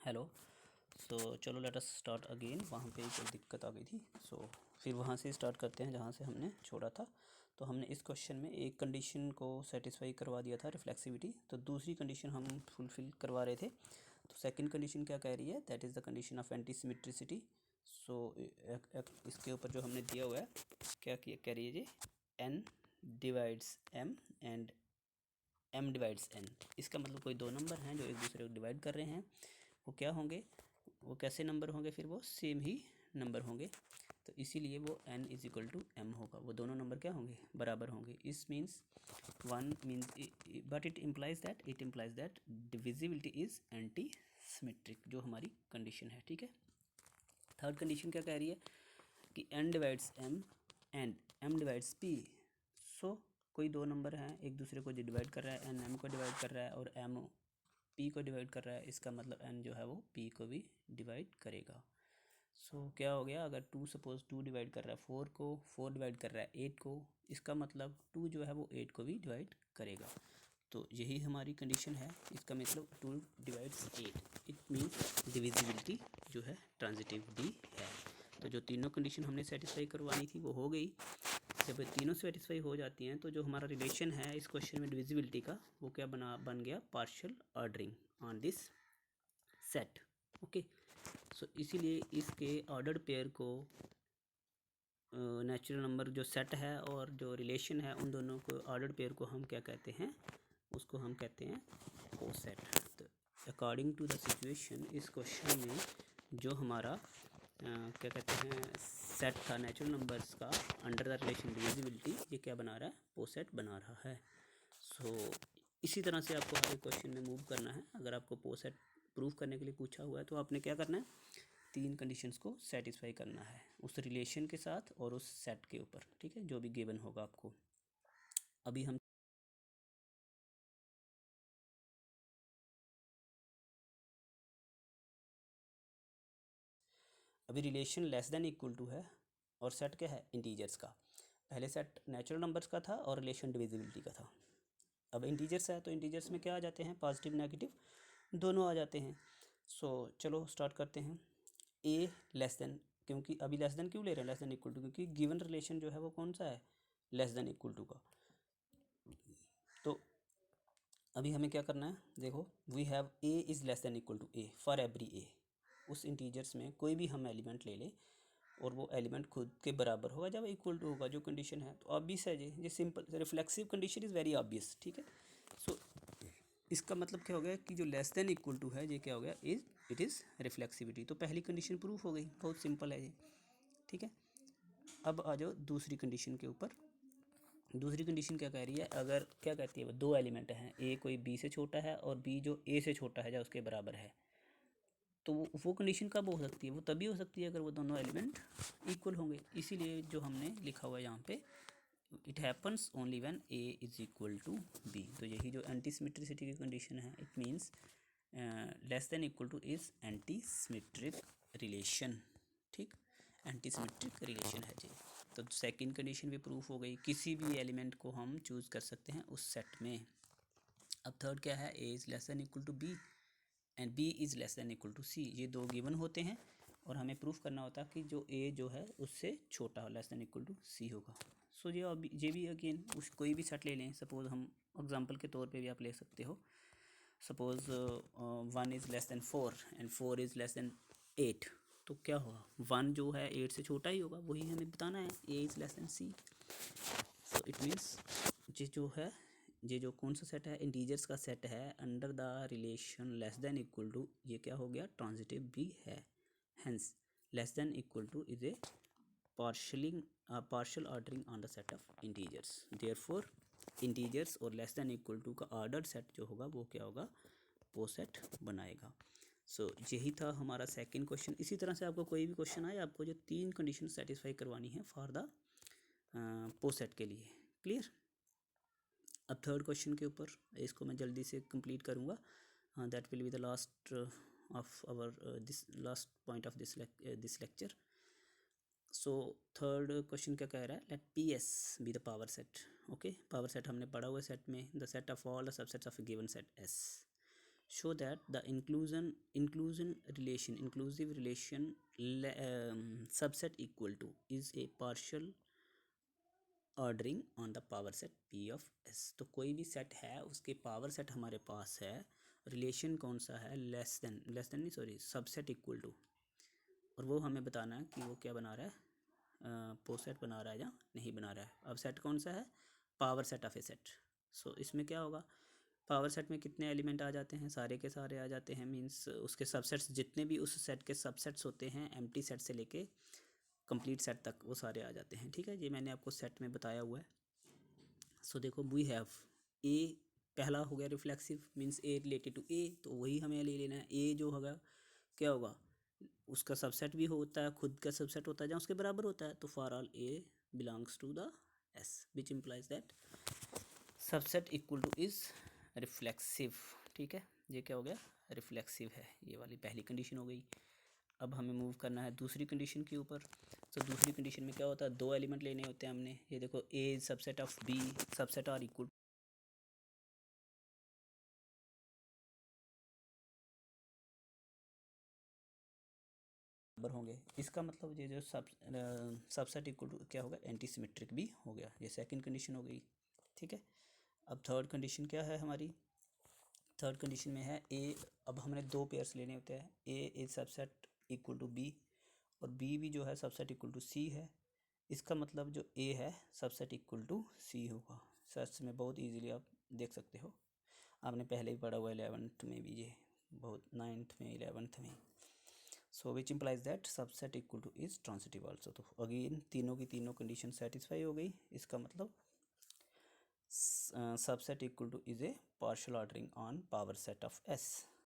Hello. चलो let us start again. वहाँ पे कोई दिक्कत आ गई थी। फिर वहाँ से स्टार्ट करते हैं जहाँ से हमने छोड़ा था। तो हमने इस क्वेश्चन में एक कंडीशन को सेटिस्फाई करवा दिया था, रिफ्लेक्सिविटी। तो दूसरी कंडीशन हम फुलफ़िल करवा रहे थे। तो सेकंड कंडीशन क्या कह रही है, that is the condition of anti symmetricity. इसके ऊपर जो हमने दिया हुआ है, क्या कह रही है जी, n divides m and m divides n। इसका मतलब कोई दो नंबर हैं जो एक दूसरे को डिवाइड कर रहे हैं, वो क्या होंगे, वो कैसे नंबर होंगे, फिर वो सेम ही नंबर होंगे। तो इसीलिए वो n is equal to m होगा, वो दोनों नंबर क्या होंगे, बराबर होंगे। इस means one means, but it implies that divisibility is anti symmetric, जो हमारी कंडीशन है। ठीक है। थर्ड कंडीशन क्या कह रही है कि n divides m and m divides p। सो कोई दो नंबर हैं, एक दूसरे को डिवाइड कर रहा है, n m को डिवाइड कर रहा है और m p को डिवाइड कर रहा है। इसका मतलब n जो है वो p को भी डिवाइड करेगा। क्या हो गया, अगर 2 सपोज 2 डिवाइड कर रहा है 4 को, 4 डिवाइड कर रहा है 8 को, इसका मतलब 2 जो है वो 8 को भी डिवाइड करेगा। तो यही हमारी कंडीशन है। इसका मतलब 2 डिवाइड्स 8, इट मीन्स डिविजिबिलिटी जो है ट्रांजिटिव भी है। तो जो तीनों कंडीशन हमने सेटिस्फाई करवानी थी वो हो गई। जब तीनों सेटिस्फाई हो जाती हैं तो जो हमारा रिलेशन है इस क्वेश्चन में डिविजिबिलिटी का, वो क्या बन गया, partial ordering on this set. Okay. इसीलिए इसके ऑर्डर्ड पेयर को, नेचुरल नंबर जो सेट है और जो रिलेशन है, उन दोनों को ऑर्डर्ड पेयर को हम क्या कहते हैं, उसको हम कहते हैं कोसेट। तो अकॉर्डिंग टू द सिचुएशन, इस क्वेश्चन में जो हमारा क्या कहते हैं सेट था नेचुरल नंबर्स का अंडर द रिलेशन डिविजिबिलिटी, ये क्या बना रहा है, पोसेट बना रहा है। इसी तरह से आपको हर एक क्वेश्चन में मूव करना है। अगर आपको पोसेट प्रूव करने के लिए पूछा हुआ है तो आपने क्या करना है, तीन कंडीशंस को सेटिस्फाई करना है उस रिलेशन के साथ और उस सेट के ऊपर। ठीक है, जो भी गिवन होगा आपको। अभी हम relation less than equal to है और सेट क्या है, इंटीजर्स का। पहले सेट नेचुरल नंबर्स का था और रिलेशन डिविजिबिलिटी का था। अब इंटीजर्स है तो इंटीजर्स में क्या आ जाते हैं, पॉजिटिव नेगेटिव दोनों आ जाते हैं। चलो स्टार्ट करते हैं। ए लेस देन, क्योंकि अभी लेस देन क्यों ले रहे हैं, लेस देन इक्वल टू, क्योंकि गिवन रिलेशन जो है वो कौन सा है, लेस देन इक्वल टू का। तो अभी हमें क्या करना है, देखो, we have a is less than equal to a for every a. उस इंटीजर्स में कोई भी हम एलिमेंट ले लें और वो एलिमेंट खुद के बराबर होगा जब इक्वल टू होगा, जो कंडीशन है। तो ऑब्वियस है जी, ये simple reflexive condition is very obvious. ठीक है। इसका मतलब क्या हो गया कि जो लेस देन इक्वल टू है, ये क्या हो गया, इट इज़ रिफ्लेक्सिविटी। तो पहली कंडीशन प्रूफ हो गई, बहुत सिंपल है ये। ठीक है। अब आ जाओ दूसरी कंडीशन के ऊपर। दूसरी कंडीशन क्या कह रही है, अगर क्या कहती है, वो दो एलिमेंट हैं, ए कोई बी से छोटा है और बी जो ए से छोटा है या उसके बराबर है, तो वो कंडीशन कब हो सकती है, वो तभी हो सकती है अगर वो दोनों एलिमेंट इक्वल होंगे। इसीलिए जो हमने लिखा हुआ है यहाँ पे, it happens only when A is equal to B. तो यही जो एंटी सिमेट्रिसिटी की कंडीशन है, it means less than equal to is antisymmetric relation. ठीक, एंटी सिमेट्रिक रिलेशन है जी। तो सेकंड कंडीशन भी प्रूफ हो गई, किसी भी एलिमेंट को हम चूज़ कर सकते हैं उस सेट में। अब थर्ड क्या है, ए is less than equal to b and b is less than equal to c. ये दो गिवन होते हैं और हमें प्रूफ करना होता है कि जो ए जो है उससे छोटा हो, लेस देन इक्वल टू सी होगा। ये भी अगेन उस कोई भी सेट ले लें, सपोज़ हम एग्जांपल के तौर पे भी आप ले सकते हो। Suppose 1 is less then 4 and 4 is less then 8। तो क्या होगा, 1 जो है 8 से छोटा ही होगा, वही हमें बताना है, ए is less than C. So it means ये जो कौन सा सेट है, इंटीजर्स का सेट है under the relation less than equal to, ये क्या हो गया, ट्रांजिटिव भी है। Hence less than equal to is a partial ordering on the set of integers. Therefore integers और लेस देन इक्वल टू का ऑर्डर्ड सेट जो होगा वो क्या होगा, पोसेट बनाएगा। यही था हमारा सेकंड क्वेश्चन। इसी तरह से आपको कोई भी क्वेश्चन आए, आपको जो तीन कंडीशन सेटिस्फाई करवानी है फॉर द पोसेट के लिए। क्लियर। अब थर्ड क्वेश्चन के ऊपर, इसको मैं जल्दी से कंप्लीट करूँगा। That will be the last of our this last point of this lecture. Third question क्या कह रहा है, let P S be the power set. Okay, power set हमने पढ़ा हुआ सेट में, the set of all the subsets of a given set S. show that the inclusive relation subset equal to is a partial ordering on the power set P of S. तो कोई भी set है उसके power set हमारे पास है, relation कौन सा है, लेस देन नहीं सॉरी सबसेट इक्वल टू, और वो हमें बताना है कि वो क्या बना रहा है, पोस्ट सेट बना रहा है या नहीं बना रहा है। अब सेट कौन सा है, power set of a set. So इसमें क्या होगा, पावर सेट में कितने एलिमेंट आ जाते हैं, सारे के सारे आ जाते हैं, मींस उसके सबसेट्स जितने भी उस सेट के सबसेट्स होते हैं एम्प्टी सेट से लेके कंप्लीट सेट तक वो सारे आ जाते हैं। ठीक है, ये मैंने आपको सेट में बताया हुआ है। सो देखो वी हैव ए, पहला हो गया reflexive, means a related to a, तो वही हमें ले लेना है। ए जो होगा क्या होगा, उसका सबसेट भी होता है, खुद का सबसेट होता है जहाँ उसके बराबर होता है, तो for all A belongs to the S which implies that subset equal to is reflexive. ठीक है, ये क्या हो गया, रिफ्लेक्सिव है, ये वाली पहली कंडीशन हो गई। अब हमें मूव करना है दूसरी कंडीशन के ऊपर। तो दूसरी कंडीशन में क्या होता है, दो एलिमेंट लेने होते हैं हमने। ये देखो A subset of B subset are equal बराबर होंगे। इसका मतलब ये जो सबसेट इक्वल टू क्या होगा, एंटी सिमेट्रिक भी हो गया। ये सेकंड कंडीशन हो गई। ठीक है, अब थर्ड कंडीशन क्या है हमारी, थर्ड कंडीशन में है ए, अब हमने दो पेयर्स लेने होते हैं, A is subset equal to B और बी भी जो है सबसेट इक्वल टू सी है। इसका मतलब जो ए है सबसेट इक्वल टू सी होगा। सर्च में बहुत इजीली आप देख सकते हो, आपने पहले ही पढ़ा हुआ 11th में भी, ये बहुत 9th में 11th में। So which implies that subset equal to is transitive also. तो अगेन तीनों की तीनों कंडीशन सेटिस्फाई हो गई। इसका मतलब subset equal to is a partial ordering on power set of S.